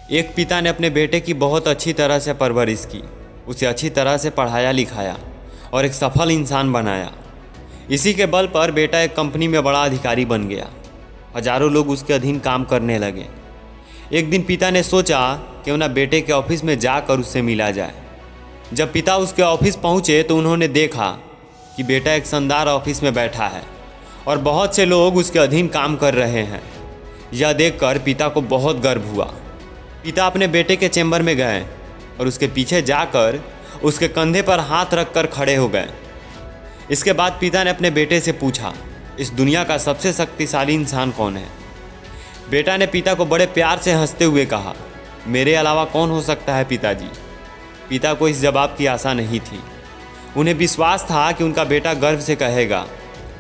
एक पिता ने अपने बेटे की बहुत अच्छी तरह से परवरिश की, उसे अच्छी तरह से पढ़ाया लिखाया और एक सफल इंसान बनाया। इसी के बल पर बेटा एक कंपनी में बड़ा अधिकारी बन गया। हजारों लोग उसके अधीन काम करने लगे। एक दिन पिता ने सोचा क्यों ना बेटे के ऑफिस में जाकर उससे मिला जाए। जब पिता उसके ऑफिस पहुंचे तो उन्होंने देखा कि बेटा एक शानदार ऑफिस में बैठा है और बहुत से लोग उसके अधीन काम कर रहे हैं। यह देखकर पिता को बहुत गर्व हुआ। पिता अपने बेटे के चैम्बर में गए और उसके पीछे जाकर उसके कंधे पर हाथ रखकर खड़े हो गए। इसके बाद पिता ने अपने बेटे से पूछा, इस दुनिया का सबसे शक्तिशाली इंसान कौन है? बेटा ने पिता को बड़े प्यार से हंसते हुए कहा, मेरे अलावा कौन हो सकता है पिताजी। पिता को इस जवाब की आशा नहीं थी। उन्हें विश्वास था कि उनका बेटा गर्व से कहेगा,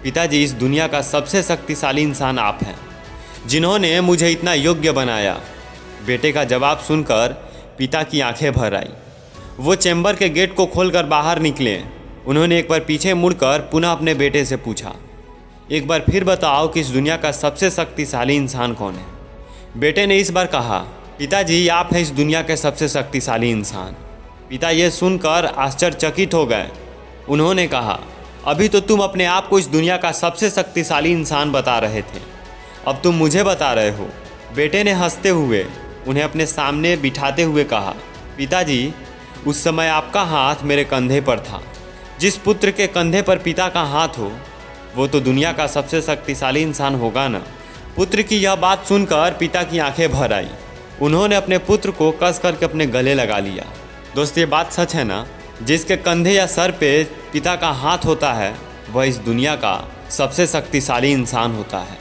पिताजी, इस दुनिया का सबसे शक्तिशाली इंसान आप हैं, जिन्होंने मुझे इतना योग्य बनाया। बेटे का जवाब सुनकर पिता की आंखें भर आई। वो चैम्बर के गेट को खोलकर बाहर निकले। उन्होंने एक बार पीछे मुड़कर पुनः अपने बेटे से पूछा, एक बार फिर बताओ कि इस दुनिया का सबसे शक्तिशाली इंसान कौन है? बेटे ने इस बार कहा, पिताजी, आप हैं इस दुनिया के सबसे शक्तिशाली इंसान। पिता ये सुनकर आश्चर्यचकित हो गए। उन्होंने कहा, अभी तो तुम अपने आप को इस दुनिया का सबसे शक्तिशाली इंसान बता रहे थे, अब तुम मुझे बता रहे हो। बेटे ने हंसते हुए उन्हें अपने सामने बिठाते हुए कहा, पिताजी, उस समय आपका हाथ मेरे कंधे पर था। जिस पुत्र के कंधे पर पिता का हाथ हो वो तो दुनिया का सबसे शक्तिशाली इंसान होगा ना। पुत्र की यह बात सुनकर पिता की आंखें भर आई। उन्होंने अपने पुत्र को कस करके अपने गले लगा लिया। दोस्त, ये बात सच है ना? जिसके कंधे या सर पे पिता का हाथ होता है वह इस दुनिया का सबसे शक्तिशाली इंसान होता है।